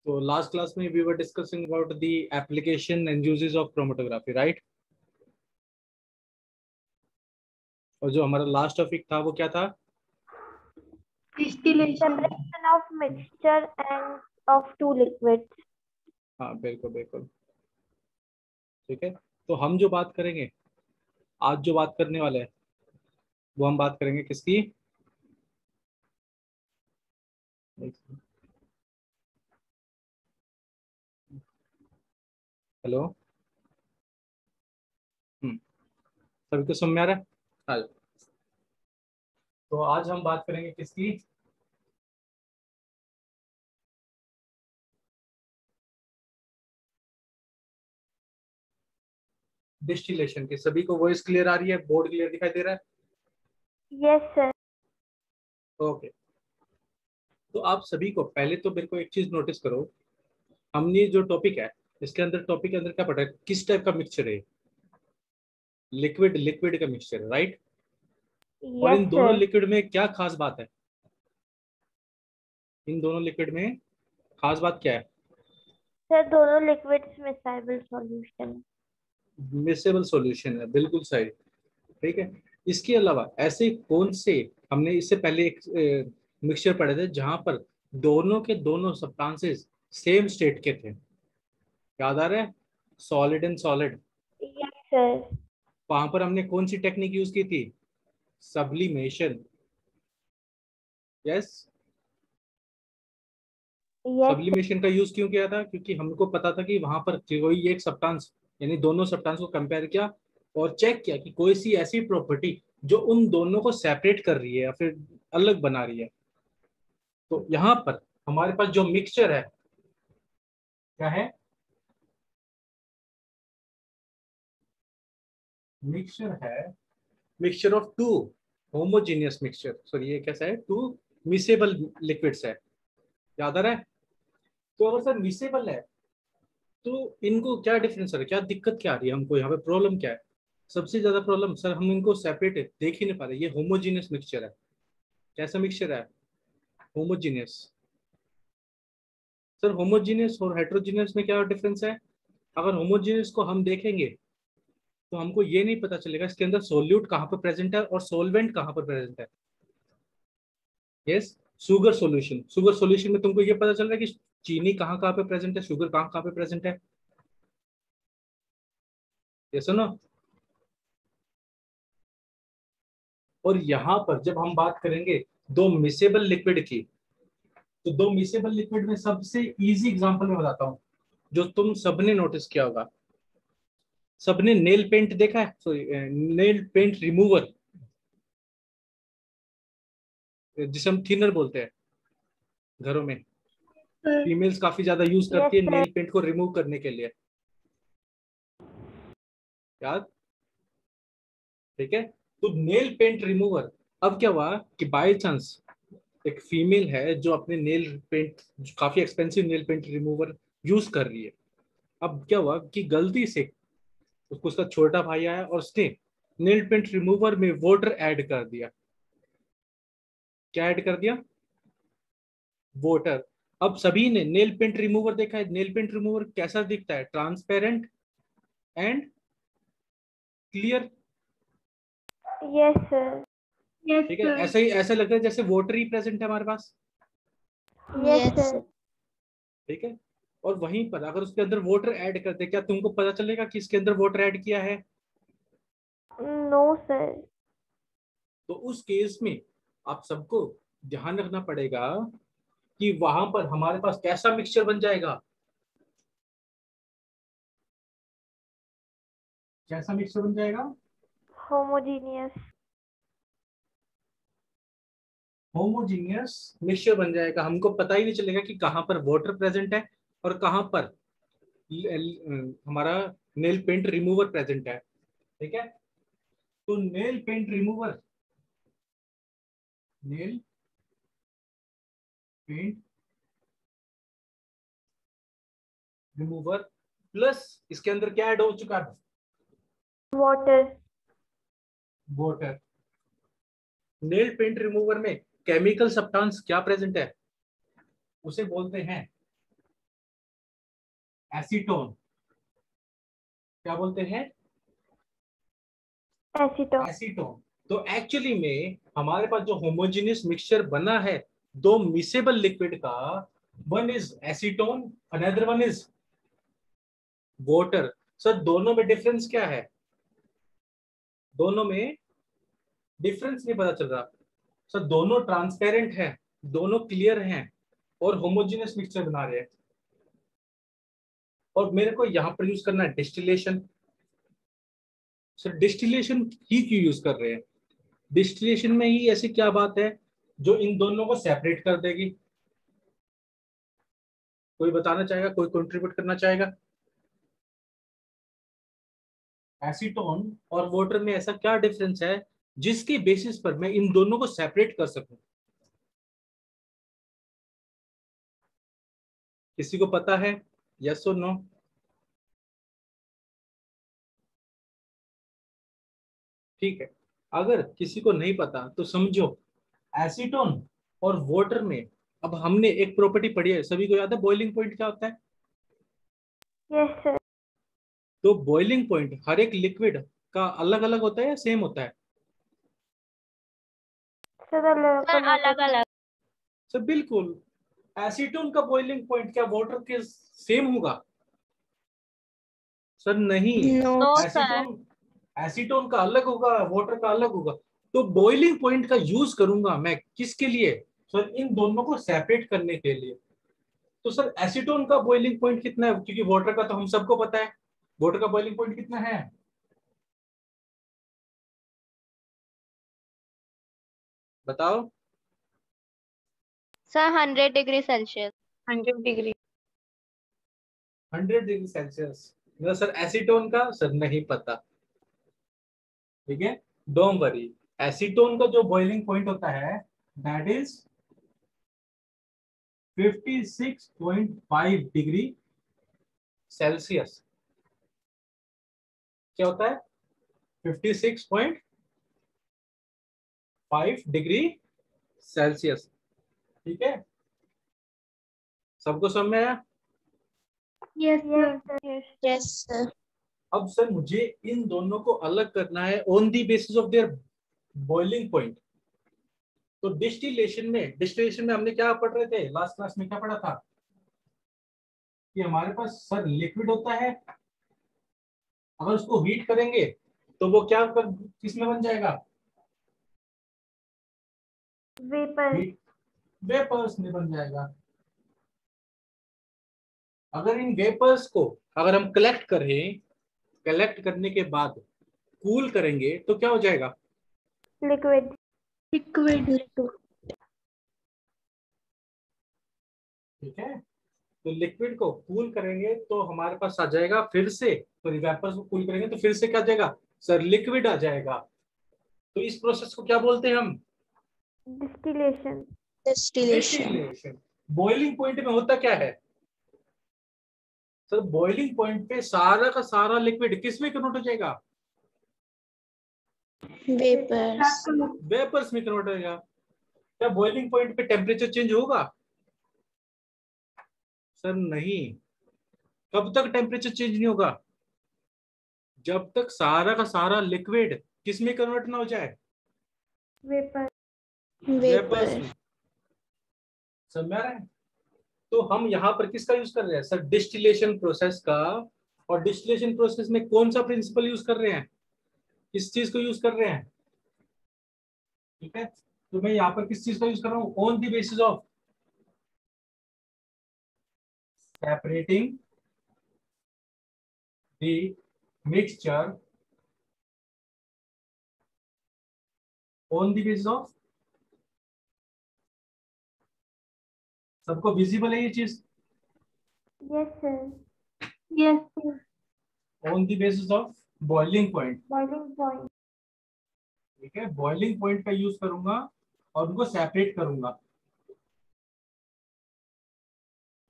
तो last class में we were discussing about the application and uses of chromatography, right. और जो हमारा लास्ट टॉपिक था वो क्या था? Separation of mixture and of two liquids. हाँ बिल्कुल बिल्कुल, ठीक है। तो हम जो बात करेंगे आज, जो बात करने वाले हैं वो हम बात करेंगे किसकी? हेलो, सभी को समझ में आ रहा है? हाँ। तो आज हम बात करेंगे किसकी? डिस्टिलेशन की। सभी को वॉइस क्लियर आ रही है? बोर्ड क्लियर दिखाई दे रहा है? Yes, sir. ओके। तो आप सभी को पहले तो मेरे को एक चीज नोटिस करो, हमने जो टॉपिक है इसके अंदर, टॉपिक के अंदर क्या पढ़ा है? किस टाइप का मिक्सचर है? लिक्विड, लिक्विड का मिक्सचर है, राइट। और Yes, इन दोनों sir. लिक्विड में क्या खास बात है? इन दोनों लिक्विड में खास बात क्या है? Sir, दोनों liquids miscible solution. Mixable solution है, बिल्कुल सही। ठीक है। इसके अलावा ऐसे कौन से, हमने इससे पहले एक मिक्सचर पढ़े थे जहां पर दोनों के दोनों सब्सटेंसेस सेम स्टेट के थे? याद आ रहा है? Solid and solid. Yes, sir. वहां पर हमने कौन सी टेक्निक यूज की थी? Sublimation. Yes. Yes, sir. Sublimation का यूज क्यों किया था? क्योंकि हमको पता था कि वहां पर कोई एक सब्सटेंस, यानी दोनों सब्सटेंस को कंपेयर किया और चेक किया कि कोई सी ऐसी प्रॉपर्टी जो उन दोनों को सेपरेट कर रही है या फिर अलग बना रही है। तो यहाँ पर हमारे पास जो मिक्सचर है क्या है? मिक्सचर है, mixture of two homogeneous mixture, sorry ये कैसा है? टू मिसेबल लिक्विड्स है। याद आ रहा है? तो अगर सर मिसेबल है तो इनको क्या डिफरेंस है, क्या दिक्कत क्या आ रही है हमको यहाँ पे? प्रॉब्लम क्या है? सबसे ज्यादा प्रॉब्लम सर, हम इनको सेपरेट देख ही नहीं पा रहे। ये होमोजीनियस मिक्सचर है। कैसा मिक्सचर है? होमोजीनियस। सर होमोजीनियस और हेट्रोजीनियस में क्या डिफरेंस है? अगर होमोजीनियस को हम देखेंगे तो हमको ये नहीं पता चलेगा इसके अंदर सोल्यूट कहाँ पर प्रेजेंट है और सोलवेंट कहाँ पर प्रेजेंट है। Yes. Sugar solution, sugar solution में तुमको ये पता चल रहा है कि चीनी कहाँ कहाँ पे प्रेजेंट है, शुगर कहाँ कहाँ पे प्रेजेंट है। ये सुनो। और यहाँ पर जब हम बात करेंगे दो मिसेबल लिक्विड की, तो दो मिसेबल लिक्विड में सबसे इजी एग्जांपल मैं बताता हूँ जो तुम सबने नोटिस किया होगा। सबने नेल पेंट देखा है? सॉरी, नेल पेंट रिमूवर, जिसे हम थिनर बोलते हैं घरों में। फीमेल्स काफी ज्यादा यूज Yes, करती है sir. नेल पेंट को रिमूव करने के लिए। याद? ठीक है। तो नेल पेंट रिमूवर, अब क्या हुआ कि बाय चांस एक फीमेल है जो अपने नेल पेंट, काफी expensive nail paint remover use कर रही है। अब क्या हुआ कि गलती से उसको उसका छोटा भाई आया और उसने नेल पेंट रिमूवर में वाटर ऐड कर दिया। क्या ऐड कर दिया? वाटर। अब सभी ने नेल पेंट रिमूवर देखा है। नेल पेंट रिमूवर कैसा दिखता है? Transparent and clear. Yes, sir. Yes, ठीक है, sir. ऐसा ही, ऐसा लगता है जैसे वाटर ही प्रेजेंट है हमारे पास। Yes, sir. ठीक है। और वहीं पर अगर उसके अंदर वाटर ऐड कर दे, क्या तुमको पता चलेगा कि इसके अंदर वाटर ऐड किया है? No, sir. तो उस केस में आप सबको ध्यान रखना पड़ेगा कि वहां पर हमारे पास कैसा मिक्सचर बन जाएगा। कैसा मिक्सचर बन जाएगा? Homogeneous. होमोजीनियस मिक्सचर बन जाएगा। हमको पता ही नहीं चलेगा कि कहाँ पर वाटर प्रेजेंट है और कहाँ पर हमारा नेल पेंट रिमूवर प्रेजेंट है। ठीक है। तो nail paint remover, nail paint remover plus इसके अंदर क्या ऐड हो चुका है? Water. Water. Nail paint remover में केमिकल सब्सटेंस क्या प्रेजेंट है? उसे बोलते हैं एसीटोन, क्या बोलते हैं? एसीटोन। एसीटोन। तो एक्चुअली में हमारे पास जो होमोजेनियस मिक्सचर बना है दो मिसेबल लिक्विड का, one is acetone, another one is water. Sir दोनों में डिफरेंस क्या है? दोनों में डिफरेंस नहीं पता चल रहा। सर दोनों ट्रांसपेरेंट है, दोनों क्लियर हैं और होमोजेनियस मिक्सचर बना रहे हैं। और मेरे को यहां पर यूज करना है डिस्टिलेशन। सर डिस्टिलेशन ही क्यों यूज कर रहे हैं? डिस्टिलेशन में ही ऐसी क्या बात है जो इन दोनों को सेपरेट कर देगी? कोई बताना चाहेगा, कोई कंट्रीब्यूट करना चाहेगा? एसीटोन और वाटर में ऐसा क्या डिफरेंस है जिसकी बेसिस पर मैं इन दोनों को सेपरेट कर सकूं? किसी को पता है? यस और नो? ठीक है, अगर किसी को नहीं पता तो समझो, एसीटोन और वाटर में अब हमने एक प्रॉपर्टी पढ़ी है, सभी को याद है बॉइलिंग पॉइंट क्या होता है? Yes sir. तो बॉइलिंग पॉइंट हर एक लिक्विड का अलग अलग होता है या सेम होता है? सर अलग अलग होता है। सर बिल्कुल। एसीटोन का बॉइलिंग पॉइंट क्या वाटर के सेम होगा? सर नहीं। No sir. एसीटोन एसीटोन का अलग होगा, वाटर का अलग होगा। तो बॉइलिंग पॉइंट का यूज करूंगा मैं किसके लिए? सर इन दोनों को सेपरेट करने के लिए। तो सर एसीटोन का बॉइलिंग पॉइंट कितना है? क्योंकि वाटर का तो हम सबको पता है, वाटर का बॉइलिंग पॉइंट कितना है? बताओ। Sir 100 degree Celsius. 100 degree. 100 degree Celsius. मतलब सर एसीटोन का सर नहीं पता। ठीक है, डोंट वरी। एसीटोन का जो बॉइलिंग पॉइंट होता है दैट इज 56.5 डिग्री सेल्सियस। क्या होता है? 56.5 डिग्री सेल्सियस। ठीक है, सबको समझ में आया? Yes sir. Yes sir. अब सर मुझे इन दोनों को अलग करना है on the basis of their boiling point. तो डिस्टिलेशन में हमने क्या पढ़ रहे थे लास्ट क्लास में? क्या पढ़ा था कि हमारे पास सर लिक्विड होता है, अगर उसको हीट करेंगे तो वो किस में बन जाएगा? वेपर। वेपर्स में बन जाएगा। अगर इन वेपर्स को अगर हम कलेक्ट करने के बाद कूल करेंगे तो क्या हो जाएगा? लिक्विड। लिक्विड। ठीक है, तो लिक्विड को कूल करेंगे तो हमारे पास आ जाएगा फिर से, तो वेपर्स को कूल करेंगे तो फिर से क्या आ जाएगा? सर लिक्विड आ जाएगा। तो इस प्रोसेस को क्या बोलते हैं हम? डिस्टिलेशन। डिस्टिलेशन। बॉइलिंग पॉइंट में होता क्या है? सर बॉइलिंग पॉइंट पे सारा का सारा लिक्विड किस में कन्वर्ट हो जाएगा? वेपर्स। वेपर्स में कन्वर्ट हो जाएगा। क्या बॉइलिंग पॉइंट पे टेम्परेचर चेंज होगा? सर नहीं। कब तक टेम्परेचर चेंज नहीं होगा? जब तक सारा का सारा लिक्विड किस में कन्वर्ट ना हो जाए? वेपर। Vapours vapour. में। समझ में आ रहा है? तो हम यहाँ पर किसका यूज कर रहे हैं सर? डिस्टिलेशन प्रोसेस का। और डिस्टिलेशन प्रोसेस में कौन सा प्रिंसिपल यूज कर रहे हैं? किस चीज को यूज कर रहे हैं? ठीक है, तो मैं यहाँ पर किस चीज का यूज कर रहा हूँ? On the basis of separating the mixture on the basis of. सबको विजिबल है ये चीज? Yes sir. Yes sir. On the basis of boiling point. Boiling point. ठीक है, बॉइलिंग पॉइंट का यूज करूंगा और उनको सेपरेट करूंगा।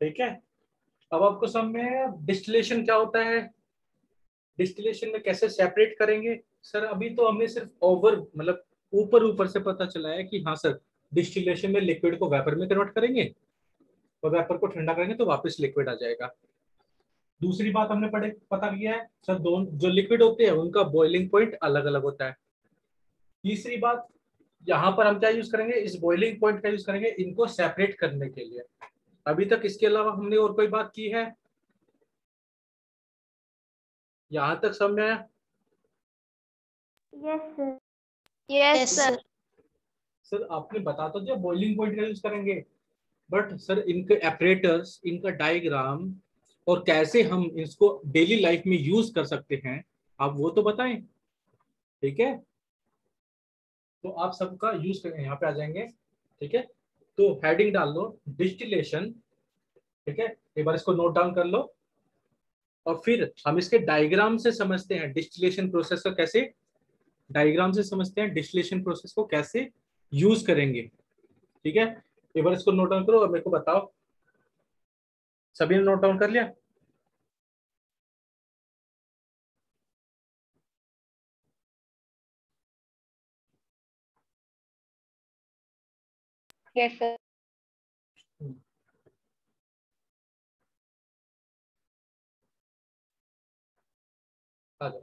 ठीक है, अब आपको समझ में डिस्टिलेशन क्या होता है, डिस्टिलेशन में कैसे सेपरेट करेंगे? सर अभी तो हमने सिर्फ ओवर मतलब ऊपर ऊपर से पता चला है कि हाँ सर डिस्टिलेशन में लिक्विड को वेपर में कन्वर्ट करेंगे और वेपर को ठंडा करेंगे तो वापस लिक्विड आ जाएगा। दूसरी बात हमने पता किया है सर, दोनों जो लिक्विड होते हैं उनका बॉइलिंग पॉइंट अलग अलग होता है। तीसरी बात, यहाँ पर हम क्या यूज करेंगे, इस बॉइलिंग पॉइंट का यूज करेंगे इनको सेपरेट करने के लिए। अभी तक इसके अलावा हमने और कोई बात की है? यहाँ तक समझ में आया? Yes, sir. Yes, Yes, sir. sir. Sir आपने बता तो दिया बॉइलिंग पॉइंट का यूज करेंगे, बट सर इनके ऑपरेटर्स, इनका डायग्राम और कैसे हम इसको डेली लाइफ में यूज कर सकते हैं, आप वो तो बताएं। ठीक है, तो आप सबका यूज करें, यहाँ पे आ जाएंगे। ठीक है, तो हेडिंग डाल लो डिस्टिलेशन। ठीक है, एक बार इसको नोट डाउन कर लो, और फिर हम इसके डायग्राम से समझते हैं डिस्टिलेशन प्रोसेस को कैसे, डायग्राम से समझते हैं डिस्टिलेशन प्रोसेस को कैसे यूज करेंगे। ठीक है, एक बार इसको नोट डाउन करो और मेरे को बताओ, सभी ने नोट डाउन कर लिया? Yes, sir. आ जाओ।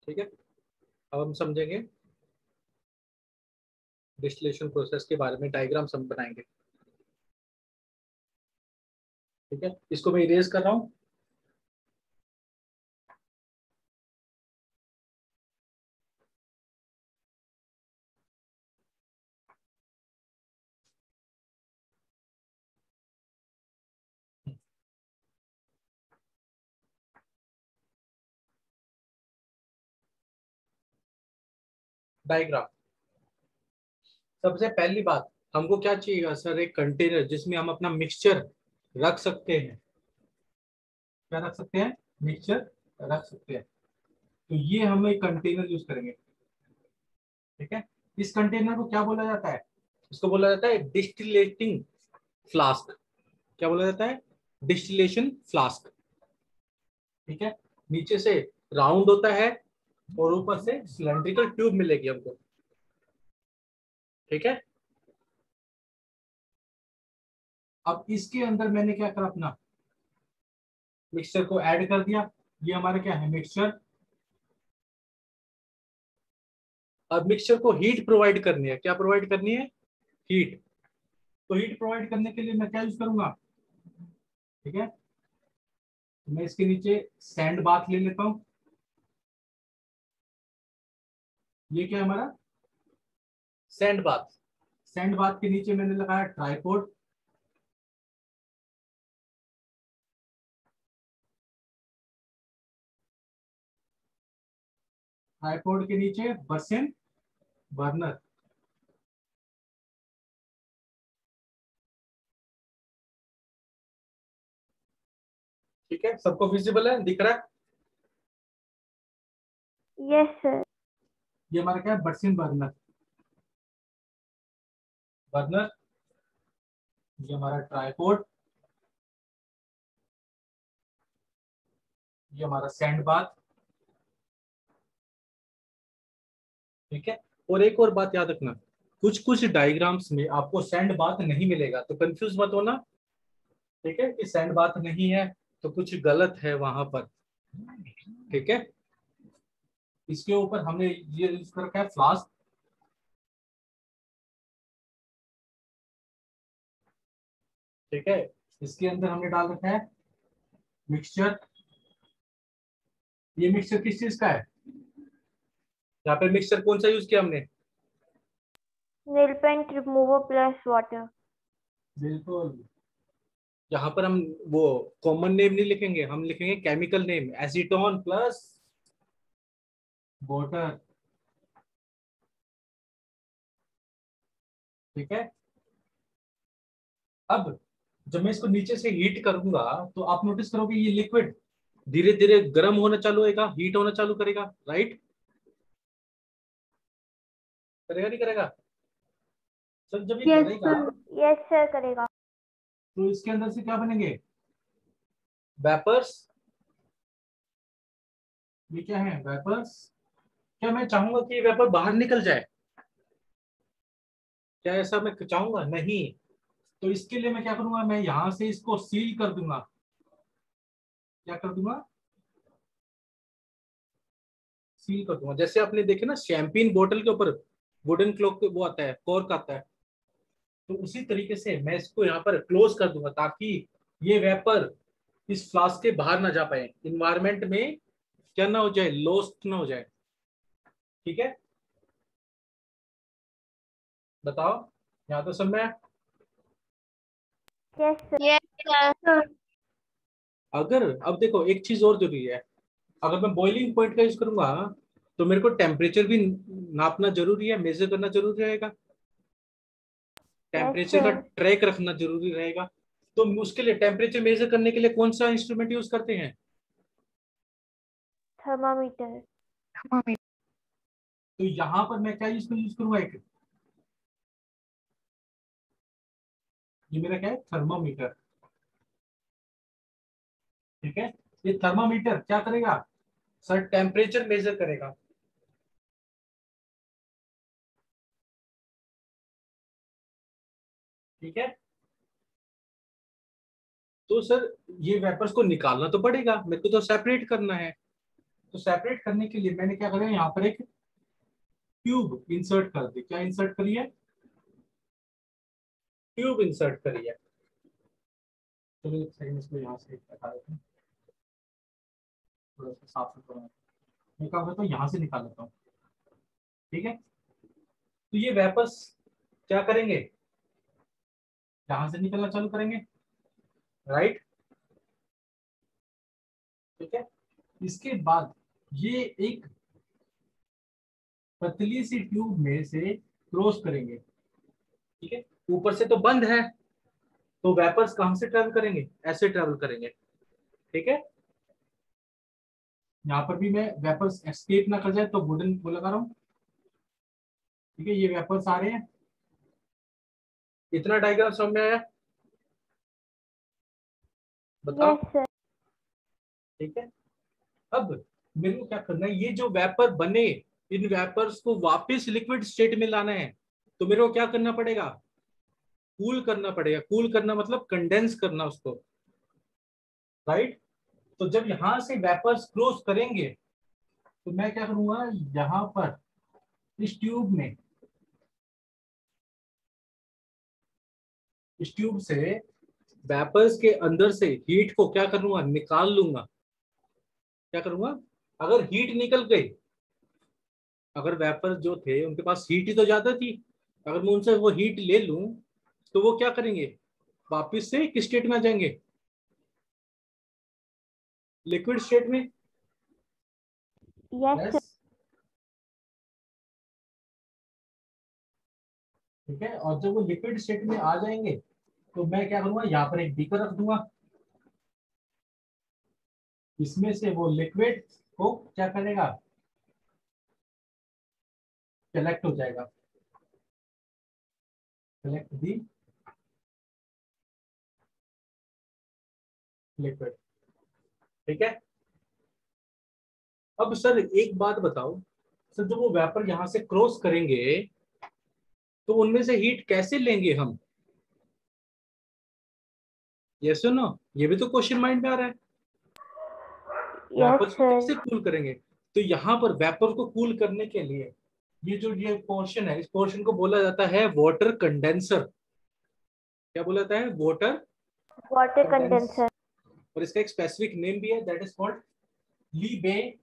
ठीक है, अब हम समझेंगे डिस्टिलेशन प्रोसेस के बारे में, डायग्राम सब बनाएंगे। ठीक है, इसको मैं इरेज कर रहा हूँ। डायग्राम, सबसे पहली बात हमको क्या चाहिए सर, एक कंटेनर जिसमें हम अपना मिक्सचर रख सकते हैं। क्या रख सकते हैं? मिक्सचर रख सकते हैं। तो ये हम एक कंटेनर यूज करेंगे। ठीक है, इस कंटेनर को क्या बोला जाता है? इसको बोला जाता है डिस्टिलेटिंग फ्लास्क। क्या बोला जाता है? Distillation flask. ठीक है, नीचे से राउंड होता है और ऊपर से सिलेंड्रिकल ट्यूब मिलेगी हमको। ठीक है, अब इसके अंदर मैंने क्या करा, अपना मिक्सचर को ऐड कर दिया। ये हमारा क्या है, मिक्सचर। अब मिक्सचर को हीट प्रोवाइड करनी है। क्या प्रोवाइड करनी है? हीट। तो हीट प्रोवाइड करने के लिए मैं क्या यूज करूंगा? ठीक है, तो मैं इसके नीचे सैंड बाथ ले लेता हूं। ये क्या है हमारा? Sand bath. सैंड बाथ के नीचे मैंने लगाया ट्राइपॉड। ट्राइपॉड के नीचे बर्नर बर्नर। ठीक है, सबको विजिबल है, दिख रहा है? Yes, sir. ये हमारा क्या है, बर्सिन बर्नर। बर्नर, ये हमारा ट्राइपॉड, ये हमारा सैंड बाथ। ठीक है, और एक और बात याद रखना, कुछ कुछ डायग्राम्स में आपको सैंड बाथ नहीं मिलेगा, तो कंफ्यूज मत होना। ठीक है, कि सैंड बाथ नहीं है तो कुछ गलत है वहां पर। ठीक है, इसके ऊपर हमने ये यूज कर रखा है फ्लास्क। ठीक है, इसके अंदर हमने डाल रखा है मिक्सचर। ये मिक्सचर किस चीज का है? यहाँ पे मिक्सचर कौन सा यूज किया हमने? Nail paint remover plus water. बिल्कुल। यहाँ पर हम वो कॉमन नेम नहीं लिखेंगे, हम लिखेंगे chemical name, acetone plus water. ठीक है, अब जब मैं इसको नीचे से हीट करूंगा तो आप नोटिस करोगे ये लिक्विड धीरे धीरे गर्म होना चालू होगा, हीट होना चालू करेगा। राइट, करेगा नहीं करेगा? सर जब ये Yes, करेगा sir. Yes, sir, करेगा। तो इसके अंदर से क्या बनेंगे? वेपर्स। ये क्या है? वेपर्स। क्या मैं चाहूंगा कि ये वेपर बाहर निकल जाए? क्या ऐसा मैं चाहूंगा? नहीं। तो इसके लिए मैं क्या करूंगा, मैं यहां से इसको सील कर दूंगा। क्या कर दूंगा, सील कर दूंगा। जैसे आपने देखे ना शैंपेन बोतल के ऊपर वुडन क्लॉक वो आता है, कॉर्क आता है, तो उसी तरीके से मैं इसको यहाँ पर क्लोज कर दूंगा ताकि ये वेपर इस फ्लास्क के बाहर ना जा पाए, इन्वायरमेंट में क्या ना हो जाए, लॉस्ट ना हो जाए। ठीक है, बताओ यहाँ तो सब में। Yes, sir. Yes, sir. अगर अब देखो एक चीज और जरूरी है, अगर मैं बॉइलिंग पॉइंट का यूज करूंगा तो मेरे को टेम्परेचर भी नापना जरूरी है, मेजर करना जरूरी रहेगा, Yes, टेम्परेचर का sir. ट्रैक रखना जरूरी रहेगा। तो उसके लिए टेम्परेचर मेजर करने के लिए कौन सा इंस्ट्रूमेंट यूज करते हैं? Thermometer. तो यहाँ पर मैं क्या यूज करूंगा, एक ये मेरा क्या है, थर्मोमीटर। ठीक है, ये थर्मोमीटर क्या करेगा सर, टेम्परेचर मेजर करेगा। ठीक है, तो सर ये वेपर्स को निकालना तो पड़ेगा, मेरे को तो सेपरेट करना है। तो सेपरेट करने के लिए मैंने क्या करा, यहाँ पर एक ट्यूब इंसर्ट कर दी। क्या इंसर्ट करी है, ट्यूब इंसर्ट करी है। चलिए एक सेकंड इसको यहाँ से हटा देते हैं, थोड़ा सा साफ सुथरा। मैं क्या करता हूँ, यहाँ से निकाल लेता हूँ। ठीक है, तो ये वेपर्स क्या करेंगे, यहाँ से निकलना चालू करेंगे, राइट। ठीक है, इसके बाद ये एक पतली सी ट्यूब में से क्रॉस करेंगे। ठीक है, ऊपर से तो बंद है, तो वेपर्स कहां से ट्रेवल करेंगे, ऐसे ट्रेवल करेंगे। ठीक है, यहाँ पर भी मैं वेपर्स एस्केप ना कर जाए तो वुडन वो लगा रहा हूँ। ठीक है, ये वेपर्स आ रहे हैं, इतना डायग्राम समझ में आया, बताओ। Yes, sir. ठीक है, अब मेरे को क्या करना है, ये जो वेपर बने इन वेपर्स को वापस लिक्विड स्टेट में लाना है, तो मेरे को क्या करना पड़ेगा, कूल करना पड़ेगा। कूल करना मतलब कंडेंस करना उसको, राइट। तो जब यहां से वेपर्स क्रॉस करेंगे तो मैं क्या करूंगा, यहाँ पर इस ट्यूब में, इस ट्यूब से वेपर्स के अंदर से हीट को क्या करूंगा, निकाल लूंगा। क्या करूंगा, अगर हीट निकल गई, अगर वेपर जो थे उनके पास हीट ही तो ज्यादा थी, अगर मैं उनसे वो हीट ले लूं तो वो क्या करेंगे, वापिस से किस स्टेट में आ जाएंगे, लिक्विड स्टेट में। Yes, yes, sir. ठीक है, और जब वो लिक्विड स्टेट में आ जाएंगे तो मैं क्या करूंगा, यहाँ पर एक बीकर रख दूंगा, इसमें से वो लिक्विड को क्या करेगा, कलेक्ट हो जाएगा, कलेक्ट दी लिक्विड। ठीक है, अब सर एक बात बताओ, सर जब वो वेपर यहां से क्रॉस करेंगे तो उनमें से हीट कैसे लेंगे हम, ये सुनो, ये भी तो क्वेश्चन माइंड में आ रहा है। Yes, वेपर को sir. कैसे कूल करेंगे, तो यहाँ पर वेपर को कूल करने के लिए ये पोर्शन है, इस पोर्शन को बोला जाता है वाटर कंडेंसर। क्या बोला जाता है, वाटर Water कंडेंस। condenser. और इसका एक स्पेसिफिक नेम भी है, दैट इज कॉल्ड लीबे,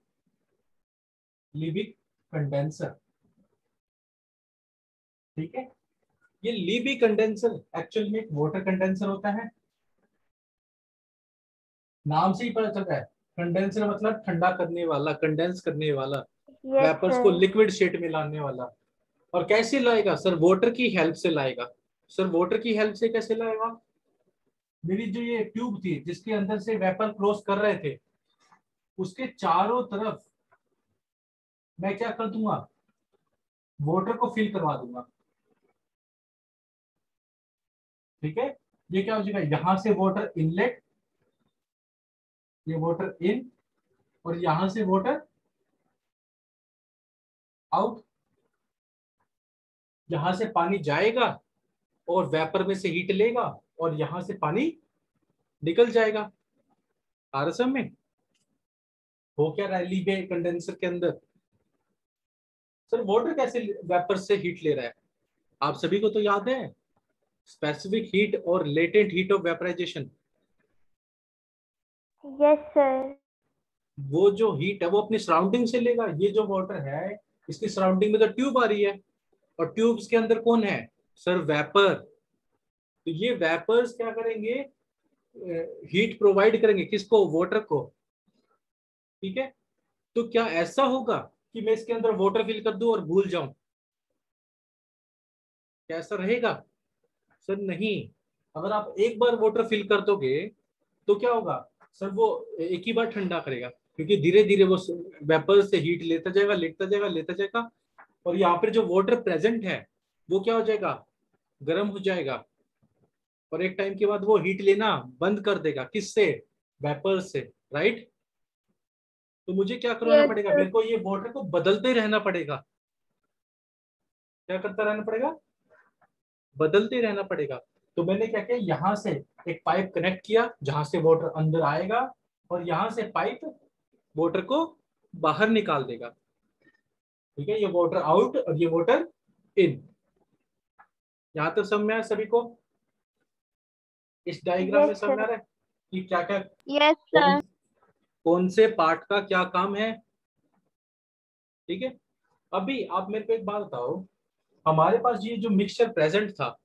लीबिक कंडेंसर। ठीक है, ये लीबी कंडेंसर एक्चुअल में एक वाटर कंडेंसर होता है, नाम से ही पता चल रहा है। कंडेंसर मतलब ठंडा करने वाला, कंडेंस करने वाला, Yes, वेपर्स को sir. लिक्विड स्टेट में लाने वाला। और कैसे लाएगा सर, वाटर की हेल्प से लाएगा। सर वाटर की हेल्प से कैसे लाएगा, मेरी जो ये ट्यूब थी जिसके अंदर से वेपर क्रॉस कर रहे थे, उसके चारों तरफ मैं क्या कर दूंगा, वाटर को फिल करवा दूंगा। ठीक है, ये क्या हो जाएगा, यहां से वाटर इनलेट, ये वाटर इन, और यहां से वाटर आउट। यहां से पानी जाएगा और वेपर में से हीट लेगा और यहां से पानी निकल जाएगा। आरएसएम में हो क्या रहा है लीबे कंडेंसर के अंदर? सर वाटर कैसे वेपर से हीट ले रहा है? आप सभी को तो याद है स्पेसिफिक हीट और latent heat of vaporisation. Yes, sir. वो जो हीट है वो अपनी सराउंडिंग से लेगा। ये जो वाटर है इसकी सराउंडिंग में तो ट्यूब आ रही है और ट्यूब्स के अंदर कौन है? Sir vapour. तो ये वेपर्स क्या करेंगे? हीट प्रोवाइड करेंगे किसको? वाटर को। ठीक है, तो क्या ऐसा होगा कि मैं इसके अंदर वाटर फिल कर दूं और भूल जाऊं? क्या ऐसा रहेगा? सर नहीं। अगर आप एक बार वाटर फिल कर दोगे तो क्या होगा? सर वो एक ही बार ठंडा करेगा, क्योंकि धीरे धीरे वो वेपर से हीट लेता जाएगा लेता जाएगा लेता जाएगा, और यहाँ पर जो वाटर प्रेजेंट है वो क्या हो जाएगा? गर्म हो जाएगा, और एक टाइम के बाद वो हीट लेना बंद कर देगा। किससे? वेपर से। राइट। तो मुझे क्या करवाना Yes, पड़ेगा? sir. मेरे को ये वाटर को बदलते रहना पड़ेगा। क्या करता रहना पड़ेगा? बदलते रहना पड़ेगा। तो मैंने क्या किया, यहां से एक पाइप कनेक्ट किया जहां से वाटर अंदर आएगा, और यहां से पाइप वाटर को बाहर निकाल देगा। ठीक है, ये वाटर आउट और ये वाटर इन। यहां तक समझ में आया सभी को? इस डायग्राम में Yes, समझ में sir. आ रहा है कि क्या क्या Yes, कौन sir. कौन से पार्ट का क्या काम है? ठीक है। अभी आप मेरे को एक बात बताओ, हमारे पास ये जो मिक्सचर प्रेजेंट था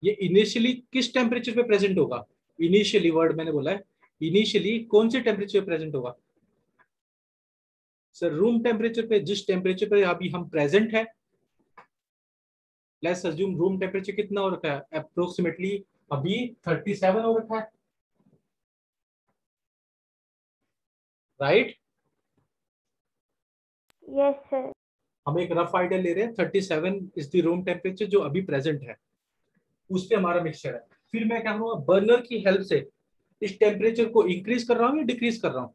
ये इनिशियली किस टेम्परेचर पे प्रेजेंट होगा? इनिशियली वर्ड मैंने बोला है, इनिशियली कौन से टेम्परेचर पे प्रेजेंट होगा? सर रूम टेम्परेचर पे, जिस टेम्परेचर पे अभी हम प्रेजेंट है। लेट्स अज्यूम रूम टेम्परेचर कितना हो रखा है अप्रोक्सीमेटली? अभी 37 हो रखा है। राइट। Yes, sir. हम एक रफ आइडिया ले रहे हैं, 37 इज द रूम टेम्परेचर जो अभी प्रेजेंट है, उस पे हमारा मिक्सचर है। फिर मैं क्या करूंगा, बर्नर की हेल्प से इस टेम्परेचर को इंक्रीज कर रहा हूँ या डिक्रीज कर रहा हूँ?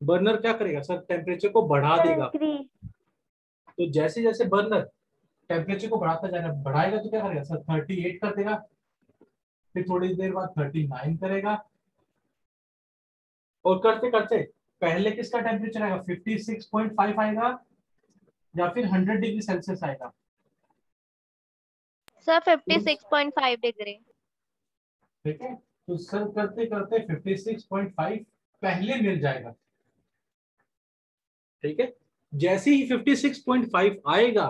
बर्नर क्या करेगा सर? टेम्परेचर को बढ़ा Sir, देगा। increase. तो जैसे जैसे बर्नर टेम्परेचर को बढ़ाता जाएगा, बढ़ाएगा तो क्या करेगा सर? 38 कर देगा, फिर थोड़ी देर बाद 39 करेगा, और करते करते पहले किसका टेम्परेचर आएगा? 56.5 आएगा या फिर 100 डिग्री सेल्सियस आएगा? Sir, 56.5 degree. ठीक है, तो सर करते करते 56.5 पहले मिल जाएगा। ठीक है, जैसे ही 56.5 आएगा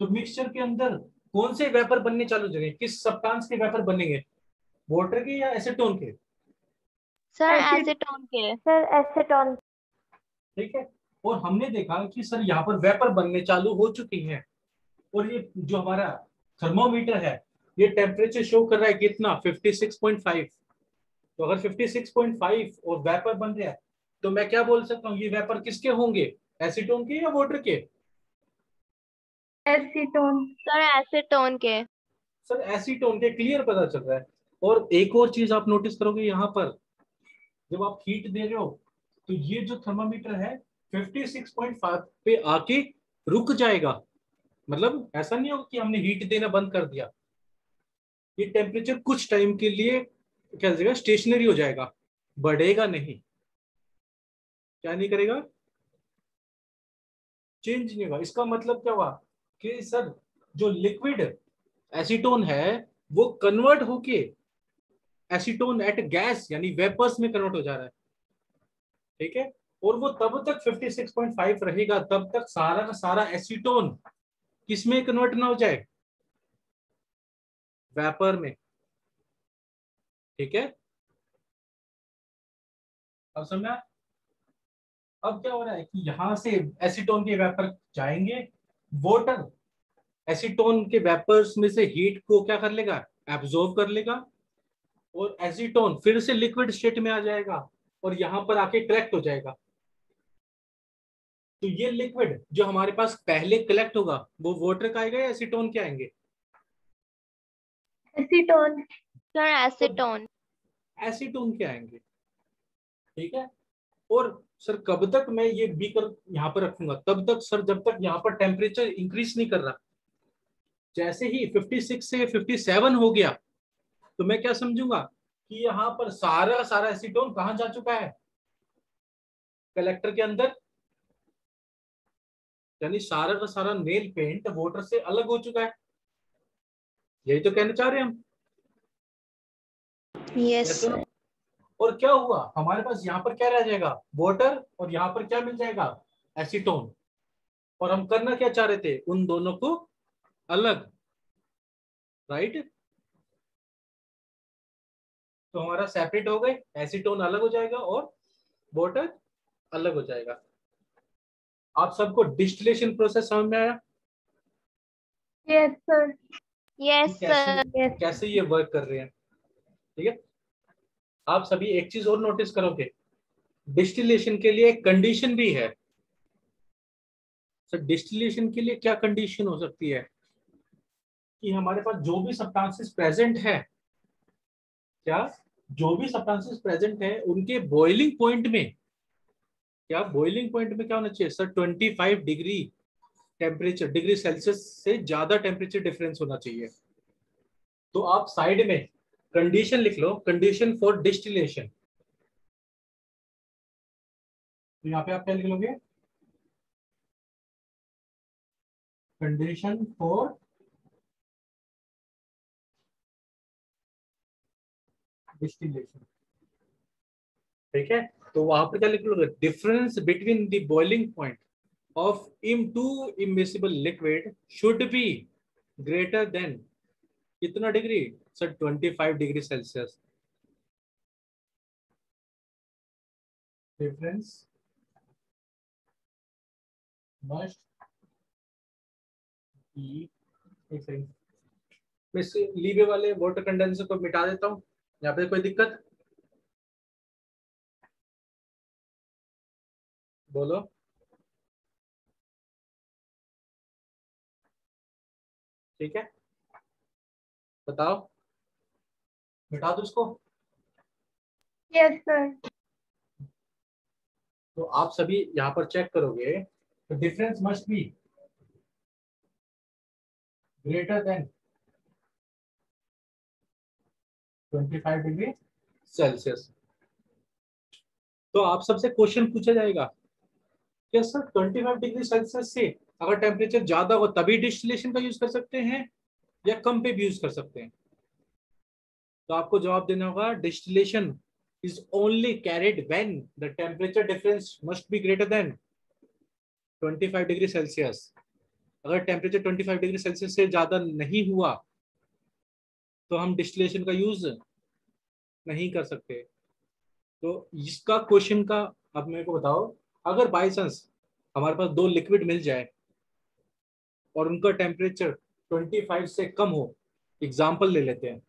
तो मिक्सचर के अंदर कौन से वेपर बनने चालू हो जाएंगे? किस सब्सटेंस के वेपर बनेंगे? वाटर के या एसीटोन के? Sir, Acid. acetone के. Sir, acetone. ठीक है, और हमने देखा कि सर यहाँ पर वेपर बनने चालू हो चुकी हैं, और ये जो हमारा थर्मोमीटर है ये टेम्परेचर शो कर रहा है कितना? 56.5। तो अगर 56.5 और वेपर बन रहा है तो मैं क्या बोल सकता हूँ, ये वेपर किसके होंगे? एसीटोन के या वाटर के? Acetone. Sir, acetone के. सर एसीटोन के, क्लियर पता चल रहा है। और एक और चीज आप नोटिस करोगे यहाँ पर, जब आप हीट दे रहे हो तो ये जो थर्मामीटर है 56.5 पे आके रुक जाएगा। मतलब ऐसा नहीं होगा कि हमने हीट देना बंद कर दिया, ये टेम्परेचर कुछ टाइम के लिए क्या हो जाएगा? स्टेशनरी हो जाएगा, बढ़ेगा नहीं। क्या नहीं करेगा? चेंज नहीं होगा। इसका मतलब क्या हुआ कि सर जो लिक्विड एसीटोन है वो कन्वर्ट होके एसीटोन एट गैस यानी वेपर्स में कन्वर्ट हो जा रहा है। ठीक है, और वो तब तक 56.5 रहेगा तब तक सारा का सारा एसीटोन किसमें कन्वर्ट ना हो जाए? वेपर में। ठीक है, अब समझा? अब क्या हो रहा है कि यहां से एसीटोन के वेपर जाएंगे, वाटर एसीटोन के वेपर्स में से हीट को क्या कर लेगा? एब्जॉर्ब कर लेगा, और एसीटोन फिर से लिक्विड स्टेट में आ जाएगा और यहां पर आके कलेक्ट हो जाएगा। तो ये लिक्विड जो हमारे पास पहले कलेक्ट होगा वो वाटर का आएगा या एसीटोन के आएंगे? Acetone. Sir, तो acetone. एसीटोन के आएंगे। ठीक है, और सर कब तक मैं ये बीकर यहाँ पर रखूंगा? तब तक सर जब तक यहाँ पर टेम्परेचर इंक्रीज नहीं कर रहा। जैसे ही 56 से 57 हो गया तो मैं क्या समझूंगा कि यहाँ पर सारा का सारा एसीटोन कहाँ जा चुका है, कलेक्टर के अंदर, यानी सारा का सारा नेल पेंट वाटर से अलग हो चुका है। यही तो कहना चाह रहे हैं हम। Yes Yes or no? Sir. और क्या हुआ, हमारे पास यहाँ पर क्या रह जाएगा, वाटर, और यहाँ पर क्या मिल जाएगा, एसीटोन। और हम करना क्या चाह रहे थे, उन दोनों को अलग, राइट। तो हमारा सेपरेट हो गए, एसीटोन अलग हो जाएगा और वाटर अलग हो जाएगा। आप सबको डिस्टिलेशन प्रोसेस समझ में आया Yes, sir. यस कि कैसे सर। Yes. कैसे ये वर्क कर रहे हैं, ठीक है। आप सभी एक चीज और नोटिस करोगे, डिस्टिलेशन के लिए एक कंडीशन भी है। सर डिस्टिलेशन के लिए क्या कंडीशन हो सकती है कि हमारे पास जो भी सब्सटेंसेस प्रेजेंट है, क्या जो भी सब्सटेंसेस प्रेजेंट है उनके बॉइलिंग पॉइंट में, क्या बॉइलिंग पॉइंट में क्या होना चाहिए sir, 25 degree temperature, degree Celsius से ज्यादा टेम्परेचर डिफरेंस होना चाहिए। तो आप साइड में कंडीशन लिख लो, कंडीशन फॉर डिस्टिलेशन। तो यहाँ पे आप क्या लिख लोगे, कंडीशन फॉर डिस्टिलेशन, ठीक है। तो वहां पर क्या लिख लोगे, difference between the boiling point of two immiscible liquid should be greater than कितना degree sir, 25 degree Celsius. Difference must be, एक सेकंड, मैं इस लीवे वाले वाटर कंडेंसर को मिटा देता हूँ, यहाँ पे कोई दिक्कत, बोलो। ठीक है, बताओ, मिटा दो इसको। Yes, sir. तो आप सभी यहाँ पर चेक करोगे तो difference must B greater then 25 degree Celsius. तो आप सबसे क्वेश्चन पूछा जाएगा कि सर 25 डिग्री सेल्सियस से अगर टेम्परेचर ज्यादा हो तभी डिस्टिलेशन का यूज कर सकते हैं या कम पे भी यूज कर सकते हैं। तो आपको जवाब देना होगा, distillation is only carried when the temperature difference must B greater then 25 degree Celsius. अगर टेम्परेचर 25 डिग्री सेल्सियस से ज्यादा नहीं हुआ तो हम डिस्टिलेशन का यूज नहीं कर सकते। तो इसका क्वेश्चन का, अब मेरे को बताओ, अगर बाई चांस हमारे पास दो लिक्विड मिल जाए और उनका टेम्परेचर 25 से कम हो, एग्जाम्पल ले लेते हैं,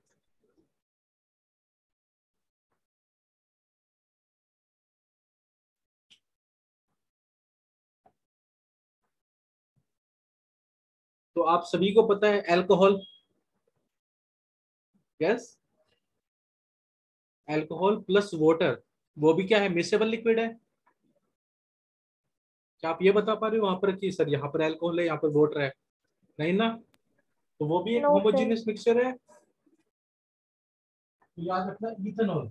तो आप सभी को पता है alcohol, yes, alcohol plus water, वो भी क्या है, मिसेबल लिक्विड है। क्या आप ये बता पा रहे हो वहां पर कि सर यहाँ पर अल्कोहल है यहाँ पर वाटर है, नहीं ना। तो वो भी एक No, sir. होमोजेनियस मिक्सचर है। तो याद रखना, ethanol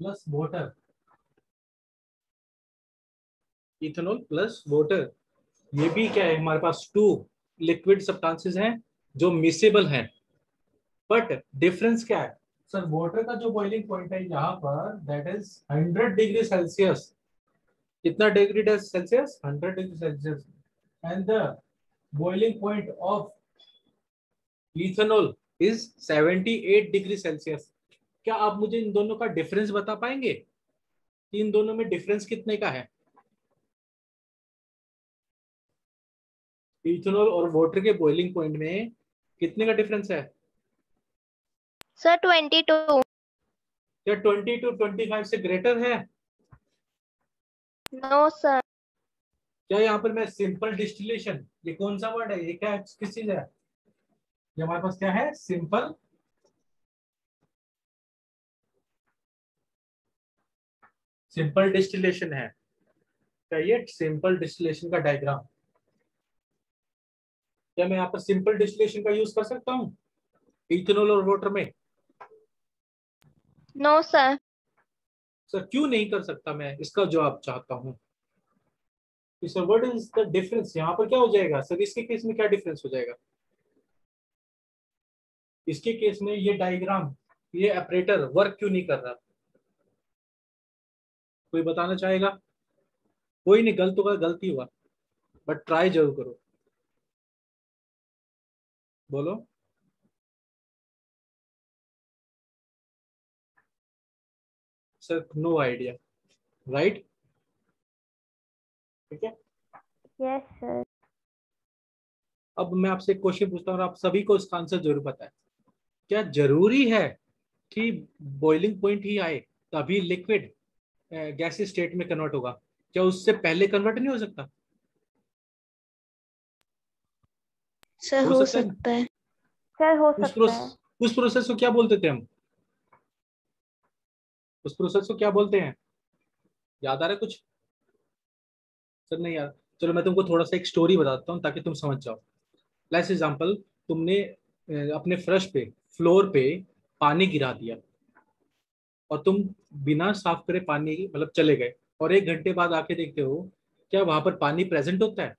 plus water, ethanol plus water, ये भी क्या है, हमारे पास टू लिक्विड सब्सटेंसेस हैं जो मिसेबल हैं। बट डिफरेंस क्या है सर, वाटर का जो बॉइलिंग पॉइंट है यहाँ पर दैट इज 100 डिग्री सेल्सियस। कितना degree Celsius, 100 degree Celsius. And the boiling point of ethanol is 78 degree Celsius. क्या आप मुझे इन दोनों का डिफरेंस बता पाएंगे कि इन दोनों में डिफरेंस कितने का है, इथेनॉल और वाटर के बॉइलिंग पॉइंट में कितने का डिफरेंस है। सर 22। क्या 20 to 25 से ग्रेटर है। No sir. क्या यहाँ पर मैं सिंपल डिस्टिलेशन, ये कौन सा वर्ड है, ये क्या है, किस चीज है, ये हमारे पास क्या है, सिंपल, सिंपल डिस्टिलेशन है। क्या ये सिंपल डिस्टिलेशन का डायग्राम? क्या मैं यहाँ पर सिंपल डिस्टिलेशन का यूज कर सकता हूँ इथेनॉल और वाटर में? No, sir. सर क्यों नहीं कर सकता? मैं इसका जवाब चाहता हूँ। Sir what is the difference? यहाँ पर क्या हो जाएगा सर? इसके केस में क्या डिफरेंस हो जाएगा? इसके केस में ये डायग्राम, ये ऑपरेटर वर्क क्यों नहीं कर रहा? कोई बताना चाहेगा? कोई नहीं, गलत होगा, गलती हुआ, बट ट्राई जरूर करो। बोलो। Sir no idea, right? ठीक है। Yes, sir. अब मैं आपसे एक क्वेश्चन पूछता हूँ और आप सभी को इसका आंसर जरूर पता है। क्या जरूरी है कि बॉइलिंग पॉइंट ही आए तभी लिक्विड गैसीय स्टेट में कन्वर्ट होगा? क्या उससे पहले कन्वर्ट नहीं हो सकता? सर हो हो सकता है ना? सकता है। सर हो उस सकता है। उस प्रोसेस को क्या बोलते थे हम? उस प्रोसेस को क्या बोलते हैं? याद आ रहा है कुछ? सर नहीं यार। चलो मैं तुमको थोड़ा सा एक स्टोरी बताता हूँ ताकि तुम समझ जाओ। लेट्स एग्जांपल, तुमने अपने फर्श पे, फ्लोर पे पानी गिरा दिया और तुम बिना साफ करे पानी मतलब चले गए, और 1 घंटे बाद आके देखते हो, क्या वहां पर पानी प्रेजेंट होता है?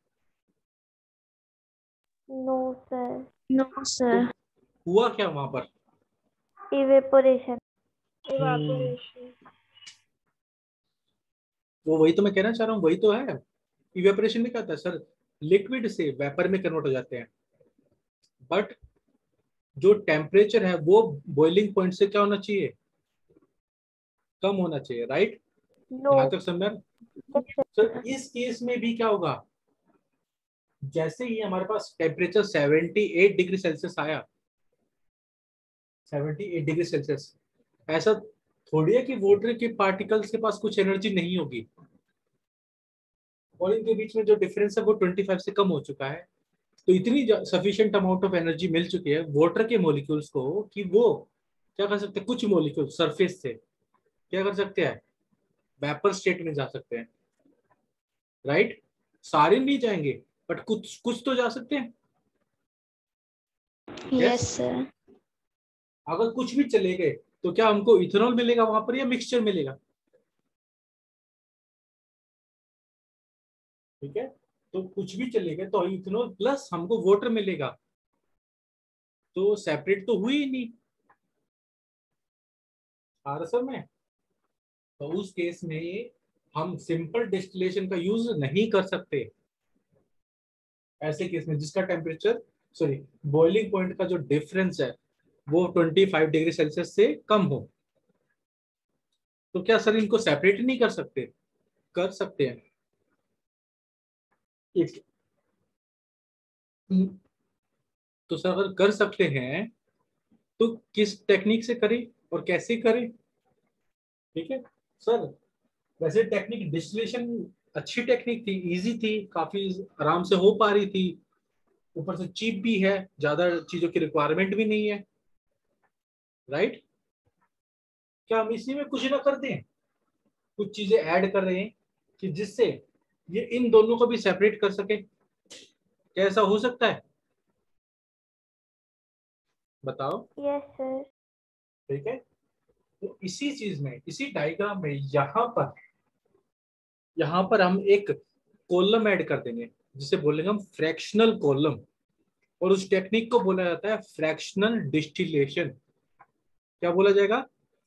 No sir. नो तो सर। हुआ क्या वहां पर? इवेपोरेशन। हम्म, वो वही तो मैं कहना चाह रहा हूँ, वही तो है। इवेपोरेशन में क्या होता है सर? लिक्विड से वेपर में कन्वर्ट हो जाते हैं, बट जो टेम्परेचर है वो बॉइलिंग पॉइंट से क्या होना चाहिए? कम होना चाहिए, राइट? नो। यहाँ तक समझ? सर इस केस में भी क्या होगा? जैसे ही हमारे पास टेम्परेचर 78 डिग्री सेल्सियस आया, 78 डिग्री सेल्सियस, ऐसा थोड़ी है कि वाटर के पार्टिकल्स के पास कुछ एनर्जी नहीं होगी, और इनके बीच में जो डिफरेंस है वो 25 से कम हो चुका है। तो इतनी सफिशिएंट अमाउंट ऑफ एनर्जी मिल चुकी है वाटर के मॉलिक्यूल्स को कि वो क्या कर सकते हैं? कुछ मॉलिक्यूल सरफेस से क्या कर सकते हैं? वेपर स्टेट में जा सकते हैं, राइट? सारे नहीं जाएंगे, बट कुछ कुछ तो जा सकते हैं। Yes yes. सर। अगर कुछ भी चले गए तो क्या हमको इथेनॉल मिलेगा वहां पर या मिक्सचर मिलेगा? ठीक है। तो कुछ भी चले गए तो इथेनॉल प्लस हमको वाटर मिलेगा, तो सेपरेट तो हुई ही नहीं। आरसम में तो उस केस में हम सिंपल डिस्टिलेशन का यूज नहीं कर सकते। ऐसे केस में जिसका टेम्परेचर, सॉरी, बॉइलिंग पॉइंट का जो डिफरेंस है वो 25 डिग्री सेल्सियस से कम हो, तो क्या सर इनको सेपरेट नहीं कर सकते? कर सकते हैं। एक तो सर अगर कर सकते हैं तो किस टेक्निक से करें और कैसे करें? ठीक है सर। वैसे टेक्निक डिस्टिलेशन अच्छी टेक्निक थी, इजी थी, काफी आराम से हो पा रही थी, ऊपर से चीप भी है, ज्यादा चीजों की रिक्वायरमेंट भी नहीं है, राइट? क्या हम इसी में कुछ ना कर दें? कुछ चीजें ऐड कर रहे हैं कि जिससे ये इन दोनों को भी सेपरेट कर सके। क्या ऐसा हो सकता है? बताओ। Yes sir. ठीक है। तो इसी चीज में, इसी डायग्राम में यहाँ पर हम एक कॉलम ऐड कर देंगे जिसे बोलेंगे हम फ्रैक्शनल कॉलम, और उस टेक्निक को बोला जाता है फ्रैक्शनल डिस्टिलेशन। क्या बोला जाएगा?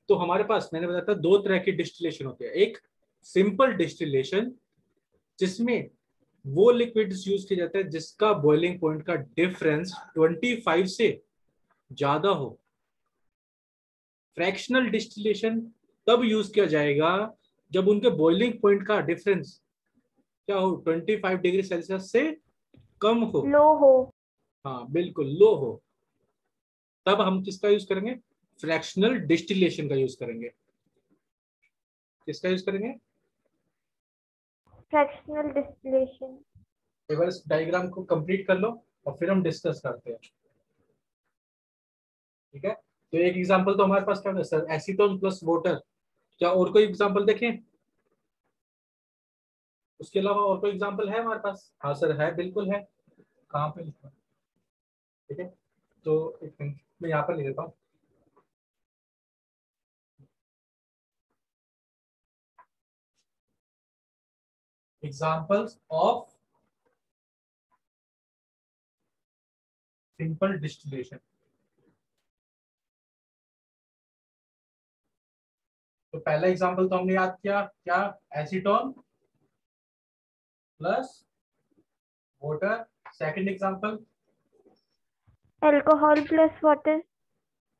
तो हमारे पास मैंने बताया था 2 तरह की डिस्टिलेशन होती है। एक सिंपल डिस्टिलेशन, जिसमें वो लिक्विड्स यूज किया जाता है जिसका बॉइलिंग पॉइंट का डिफरेंस 25 से ज्यादा हो। फ्रैक्शनल डिस्टिलेशन तब यूज किया जाएगा जब उनके बॉइलिंग पॉइंट का डिफरेंस क्या हो? 25 डिग्री सेल्सियस से कम हो। लो हो। हाँ बिल्कुल, लो हो। तब हम किसका यूज करेंगे? फ्रैक्शनल डिस्टिलेशन का यूज करेंगे। किसका यूज करेंगे? Fractional distillation. एक बार इस डायग्राम को कंप्लीट कर लो और फिर हम डिस्कस करते हैं। ठीक है। तो एक एग्जांपल तो हमारे पास क्या है सर? Acetone plus water. क्या और कोई एग्जांपल देखें? उसके अलावा और कोई एग्जांपल है हमारे पास? हाँ सर है, बिल्कुल है। कहाँ पे लिखा? ठीक है, तो एक मिनट मैं यहाँ पर लिख देता हूँ। Examples of simple distillation. तो पहला एग्जाम्पल तो हमने याद किया, क्या? Acetone plus water. Second example? Alcohol plus water.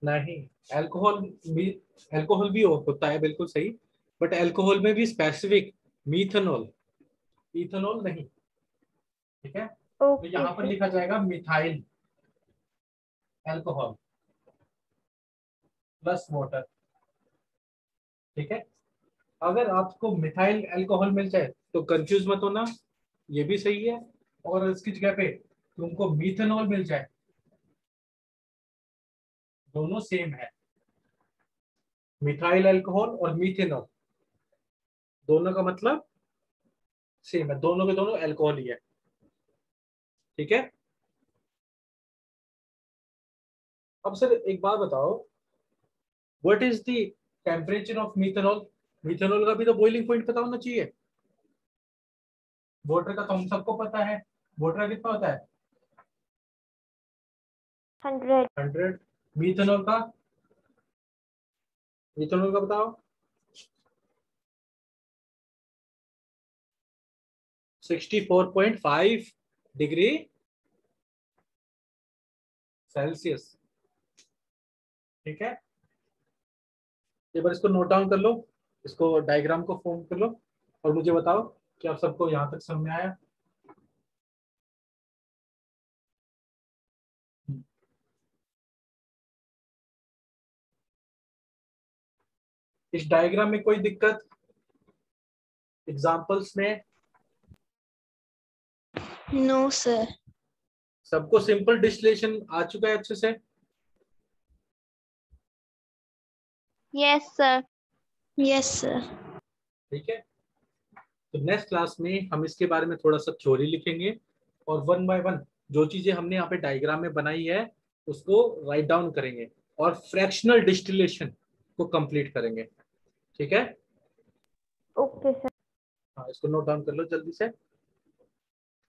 नहीं, अल्कोहल भी, अल्कोहल भी होता है, बिल्कुल सही, बट अल्कोहल में भी स्पेसिफिक मीथेनॉल, इथेनॉल नहीं। ठीक है, तो Okay, यहाँ पर sir. लिखा जाएगा मिथाइल अल्कोहल प्लस वाटर। ठीक है, अगर आपको मिथाइल अल्कोहल मिल जाए तो कंफ्यूज मत होना, ये भी सही है। और इसकी जगह पे तुमको मीथेनॉल मिल जाए, दोनों सेम है। मिथाइल अल्कोहल और मीथेनॉल दोनों का मतलब सेम है, दोनों के दोनों अल्कोहल ही है। ठीक है, अब सर एक बात बताओ, what is the temperature of methanol? Methanol का भी तो बॉइलिंग पॉइंट पता होना चाहिए। वाटर का तो हम सबको पता है, वाटर का कितना होता है? 100. 100। मिथेनॉल का, मिथेनॉल का बताओ। 64.5 डिग्री सेल्सियस। ठीक है, एक बार इसको नोट डाउन कर लो, इसको डायग्राम को फॉर्म कर लो और मुझे बताओ कि आप सबको यहाँ तक समझ में आया। इस डायग्राम में कोई दिक्कत एग्जांपल्स में? No, sir. सबको सिंपल डिस्टिलेशन आ चुका है अच्छे से? Yes, sir. Yes, sir. ठीक है, तो नेक्स्ट क्लास में हम इसके बारे में थोड़ा सा थ्योरी लिखेंगे और वन बाय वन जो चीजें हमने यहाँ पे डायग्राम में बनाई है उसको राइट डाउन करेंगे और फ्रैक्शनल डिस्टिलेशन को कंप्लीट करेंगे। ठीक है, Okay, sir. हाँ इसको नोट डाउन कर लो जल्दी से।